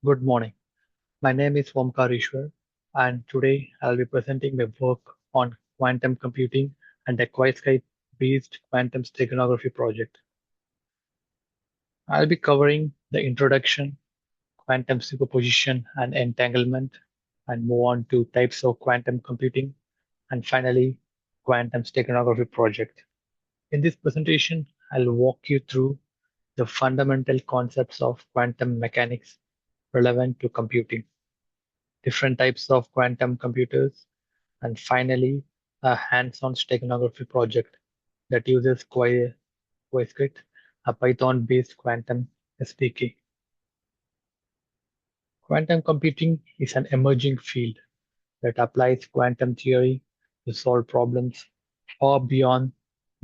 Good morning. My name is Omkarishwar, and today I'll be presenting my work on quantum computing and the Quietscape-based quantum steganography project. I'll be covering the introduction, quantum superposition and entanglement, and move on to types of quantum computing, and finally, quantum steganography project. In this presentation, I'll walk you through the fundamental concepts of quantum mechanics relevant to computing, different types of quantum computers, and finally, a hands-on steganography project that uses Quiescit, a Python-based quantum SDK. Quantum computing is an emerging field that applies quantum theory to solve problems far beyond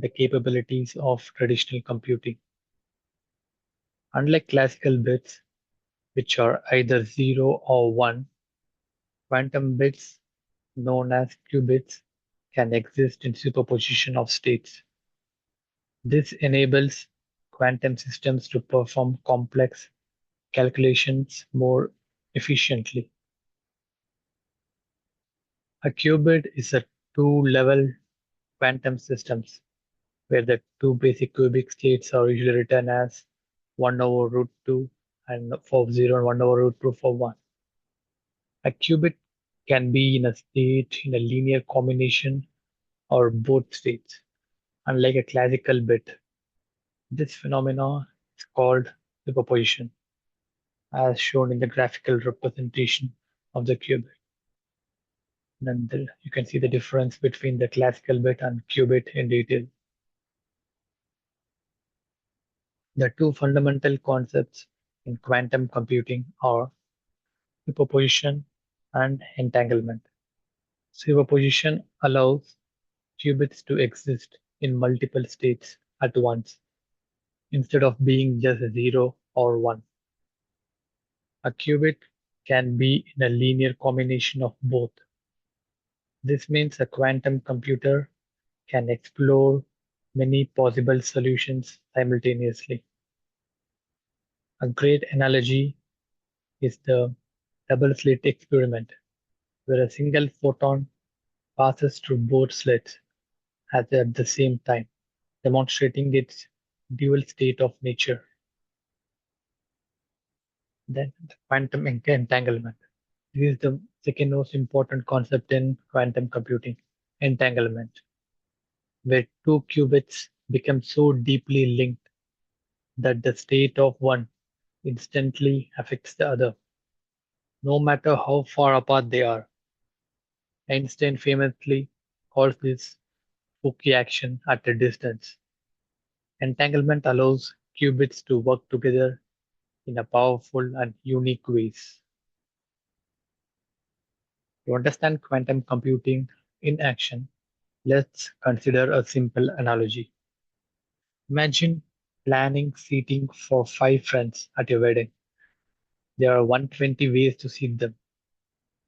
the capabilities of traditional computing. Unlike classical bits, which are either 0 or 1, quantum bits, known as qubits, can exist in superposition of states. This enables quantum systems to perform complex calculations more efficiently. A qubit is a two-level quantum system where the two basic cubic states are usually written as 1 over root 2 and for 0 and 1 over root 2 for 1. A qubit can be in a state in a linear combination or both states, unlike a classical bit. This phenomenon is called superposition, as shown in the graphical representation of the qubit. Then you can see the difference between the classical bit and qubit in detail. The two fundamental concepts in quantum computing are superposition and entanglement. Superposition allows qubits to exist in multiple states at once instead of being just 0 or 1. A qubit can be in a linear combination of both. This means a quantum computer can explore many possible solutions simultaneously. A great analogy is the double-slit experiment, where a single photon passes through both slits at the same time, demonstrating its dual state of nature. Then the quantum entanglement. This is the second most important concept in quantum computing, entanglement, where two qubits become so deeply linked that the state of one instantly affects the other, no matter how far apart they are. Einstein famously calls this Foucault action at a distance. Entanglement allows qubits to work together in a powerful and unique ways. To understand quantum computing in action, let's consider a simple analogy. Imagine planning seating for five friends at your wedding. There are 120 ways to seat them.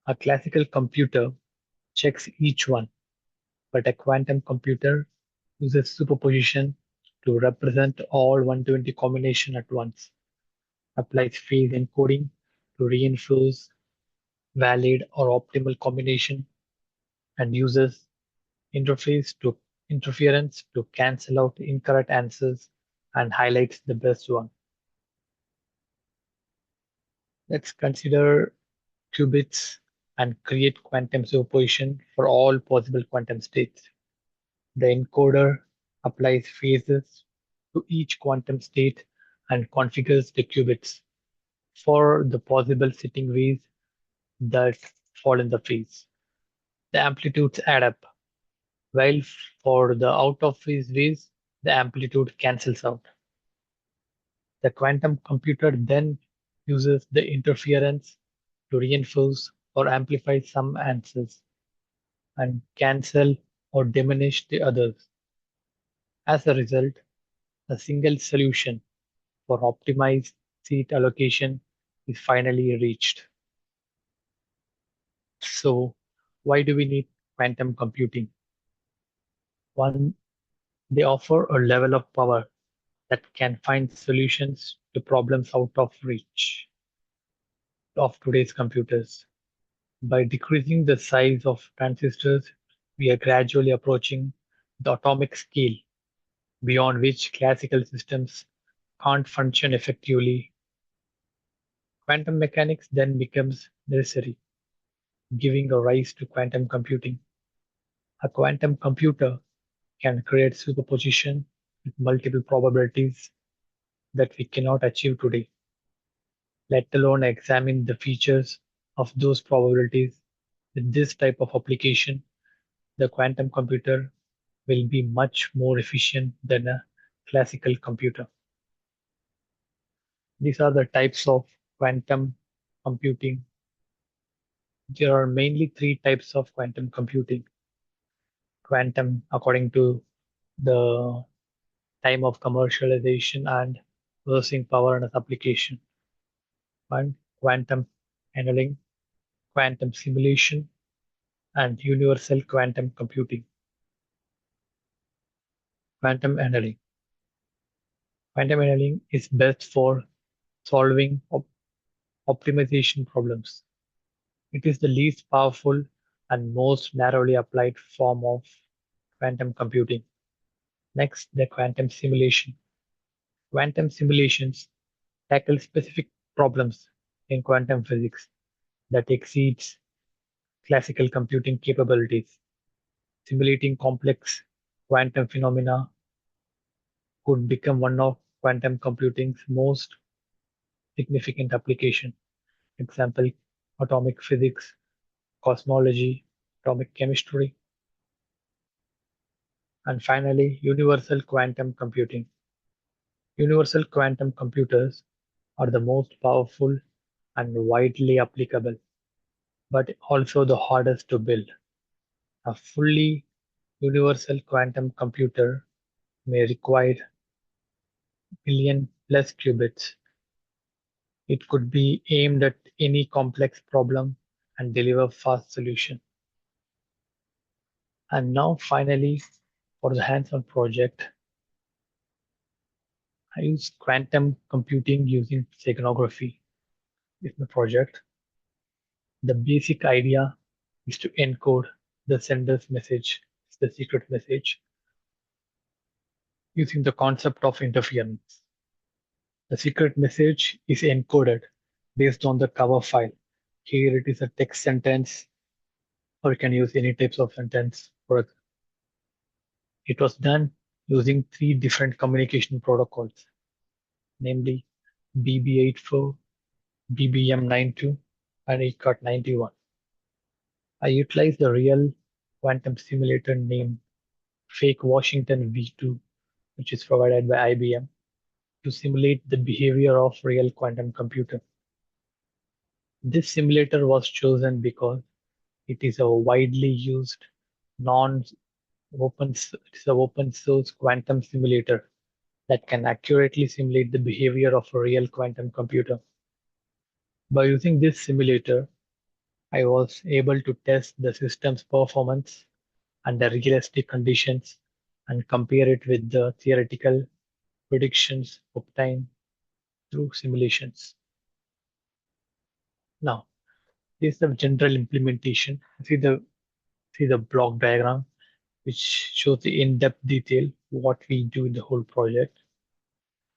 A classical computer checks each one, but a quantum computer uses superposition to represent all 120 combinations at once, applies phase encoding to reinforce valid or optimal combination, and uses interference to cancel out incorrect answers and highlights the best one. Let's consider qubits and create quantum superposition for all possible quantum states. The encoder applies phases to each quantum state and configures the qubits for the possible sitting ways that fall in the phase. The amplitudes add up, while for the out of phase ways, the amplitude cancels out. The quantum computer then uses the interference to reinforce or amplify some answers and cancel or diminish the others. As a result, a single solution for optimized seat allocation is finally reached. So, why do we need quantum computing? One, they offer a level of power that can find solutions to problems out of reach. of today's computers. By decreasing the size of transistors, we are gradually approaching the atomic scale beyond which classical systems can't function effectively. Quantum mechanics then becomes necessary, giving a rise to quantum computing. A quantum computer can create superposition with multiple probabilities that we cannot achieve today, let alone examine the features of those probabilities. With this type of application, the quantum computer will be much more efficient than a classical computer. These are the types of quantum computing. There are mainly three types of quantum computing. Quantum, according to the time of commercialization and processing power and its application. One, quantum annealing, quantum simulation, and universal quantum computing. Quantum annealing. Quantum annealing is best for solving optimization problems. It is the least powerful and most narrowly applied form of quantum computing. Next, the quantum simulation. Quantum simulations tackle specific problems in quantum physics that exceeds classical computing capabilities. Simulating complex quantum phenomena could become one of quantum computing's most significant applications. Example, atomic physics, cosmology, atomic chemistry, and finally, universal quantum computing. Universal quantum computers are the most powerful and widely applicable, but also the hardest to build. A fully universal quantum computer may require million plus qubits. It could be aimed at any complex problem and deliver fast solution. And now finally, for the hands-on project, I use quantum computing using steganography in the project. The basic idea is to encode the sender's message, the secret message, using the concept of interference. The secret message is encoded based on the cover file. Here it is a text sentence, or you can use any types of sentence. It was done using three different communication protocols, namely BB84, BBM92, and ECOT91. I utilized the real quantum simulator named Fake Washington V2, which is provided by IBM, to simulate the behavior of real quantum computer. This simulator was chosen because it is a widely used non-open it's a open source quantum simulator that can accurately simulate the behavior of a real quantum computer. By using this simulator, I was able to test the system's performance under realistic conditions and compare it with the theoretical predictions obtained through simulations. Now, this is the general implementation. See the block diagram, which shows the in-depth detail what we do in the whole project.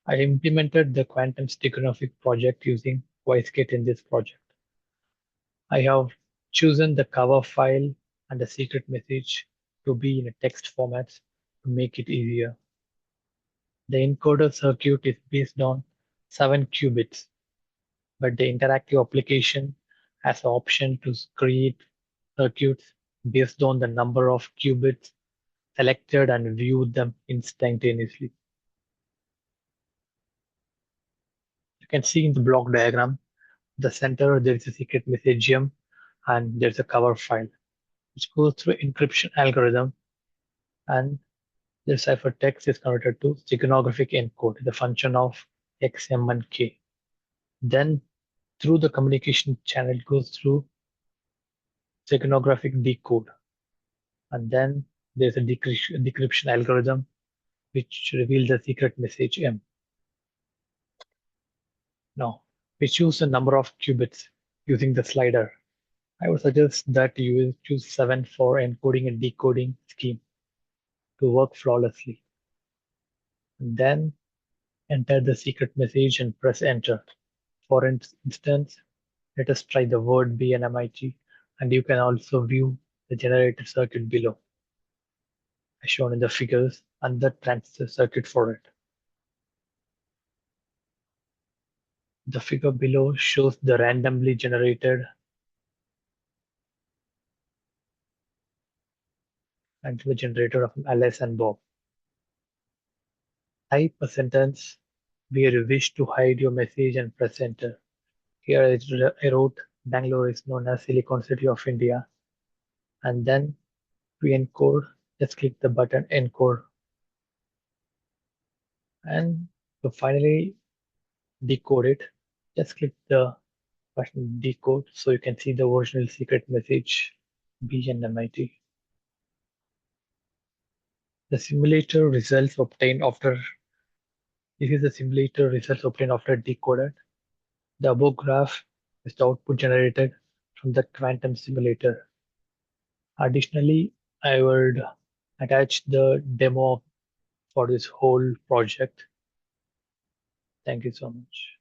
I implemented the quantum steganographic project using Wisegate in this project. I have chosen the cover file and the secret message to be in a text format to make it easier. The encoder circuit is based on 7 qubits, but the interactive application has the option to create circuits based on the number of qubits selected and view them instantaneously. You can see in the block diagram, the center there is a secret message gem and there's a cover file which goes through encryption algorithm, and the ciphertext is converted to steganographic encode, the function of x, m, and k. Then through the communication channel it goes through steganographic decode, and then there's a decryption algorithm which reveals the secret message m. Now we choose the number of qubits. using the slider. I would suggest that you choose 7 for encoding and decoding scheme to work flawlessly. And then enter the secret message and press enter. For instance, let us try the word BNMIT, and you can also view the generated circuit below, as shown in the figures, and the transistor circuit for it. The figure below shows the randomly generated and the generator of Alice and Bob. Type a sentence where you wish to hide your message and press enter. Here I wrote Bangalore is known as Silicon City of India, and then to encode, just click the button encode, and to finally decode it, just click the button decode so you can see the original secret message BNMIT. The simulator results obtained after This is the simulator results obtained after decoded. The above graph is the output generated from the quantum simulator. Additionally, I would attach the demo for this whole project. Thank you so much.